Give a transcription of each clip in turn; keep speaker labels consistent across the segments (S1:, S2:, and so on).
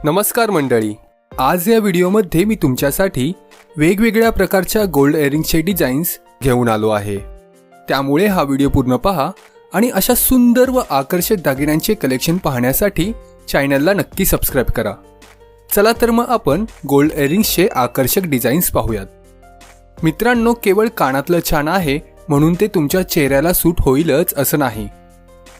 S1: नमस्कार मंडळी, आज या व्हिडिओमध्ये मी तुमच्यासाठी वेगवेगळ्या प्रकारच्या गोल्ड इयरिंग्सचे डिझाईन्स घेऊन आलो आहे। त्यामुळे हा व्हिडिओ पूर्ण पहा आणि अशा सुंदर व आकर्षक दागिन्यांचे कलेक्शन पाहण्यासाठी चॅनलला नक्की सबस्क्राइब करा। चला तर मग आपण गोल्ड इयरिंग्सचे आकर्षक डिझाईन्स पाहूयात। मित्रांनो, केवळ कानातलं छान आहे म्हणून ते तुमच्या चेहऱ्याला सूट होईलच असं नाही।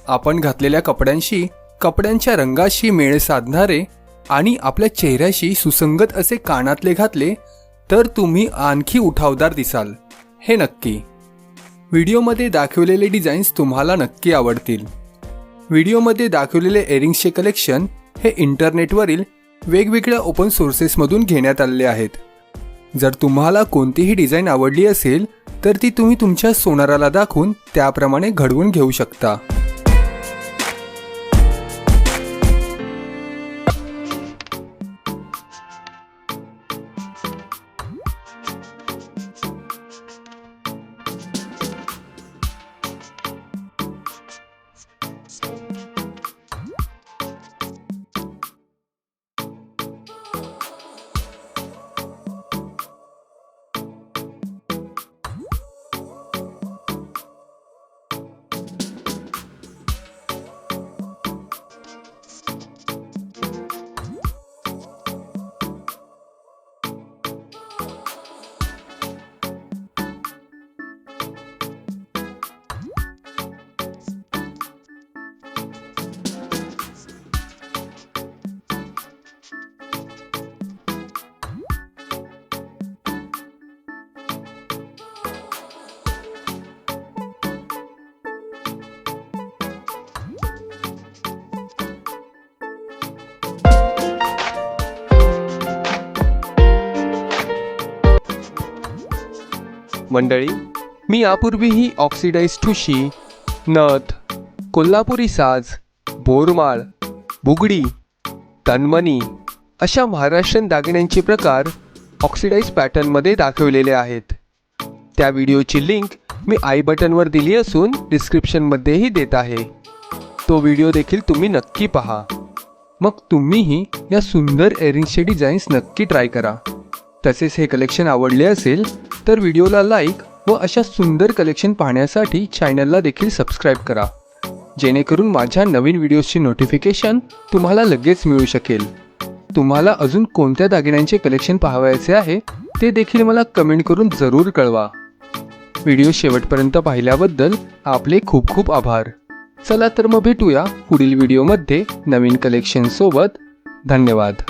S1: आपण घातलेल्या कपड्यांशी, कपड्यांच्या रंगाशी मेळ साधणारे आणि आपल्या चेहऱ्याशी सुसंगत असे कानातले घातले तर तुम्ही आणखी उठावदार दिसाल, हे नक्की। व्हिडिओमध्ये दाखवलेले डिझाईन्स तुम्हाला नक्की आवडतील। व्हिडिओमध्ये दाखवलेले इयरिंग्सचे कलेक्शन हे इंटरनेटवरील वेगवेगळ्या ओपन सोर्सेसमधून घेण्यात आलेले आहेत। जर तुम्हाला कोणतीही डिझाईन आवडली असेल तर ती तुम्ही तुमच्या सोनाराला दाखवून त्याप्रमाणे घडवून घेऊ शकता। मंडळी, मी यापूर्वीही ऑक्सिडाइज ठुशी, नथ, कोल्हापुरी साज, बोरमाळ, बुगडी, तन्मणी अशा महाराष्ट्रीयन दागिन्यांचे प्रकार ऑक्सिडाइज पॅटर्नमध्ये दाखवलेले आहेत। त्या व्हिडिओची लिंक मी आय बटनवर दिली असून डिस्क्रिप्शनमध्येही देत आहे। तो व्हिडिओ देखील तुम्ही नक्की पहा। मग तुम्हीही या सुंदर इयरिंग्सचे डिझाईन्स नक्की ट्राय करा। तसेच हे कलेक्शन आवडले असेल तर व्हिडिओला लाईक व अशा सुंदर कलेक्शन पाहण्यासाठी चॅनलला देखील सबस्क्राइब करा, जेणेकरून माझ्या नवीन व्हिडिओजची नोटिफिकेशन तुम्हाला लगेच मिळू शकेल। तुम्हाला अजून कोणत्या दागिन्यांचे कलेक्शन पाहायचे आहे ते देखील मला कमेंट करून जरूर कळवा। व्हिडिओ शेवटपर्यंत पाहिल्याबद्दल आपले खूप खूप आभार। चला तर मग भेटूया पुढील व्हिडिओमध्ये नवीन कलेक्शन सोबत। धन्यवाद।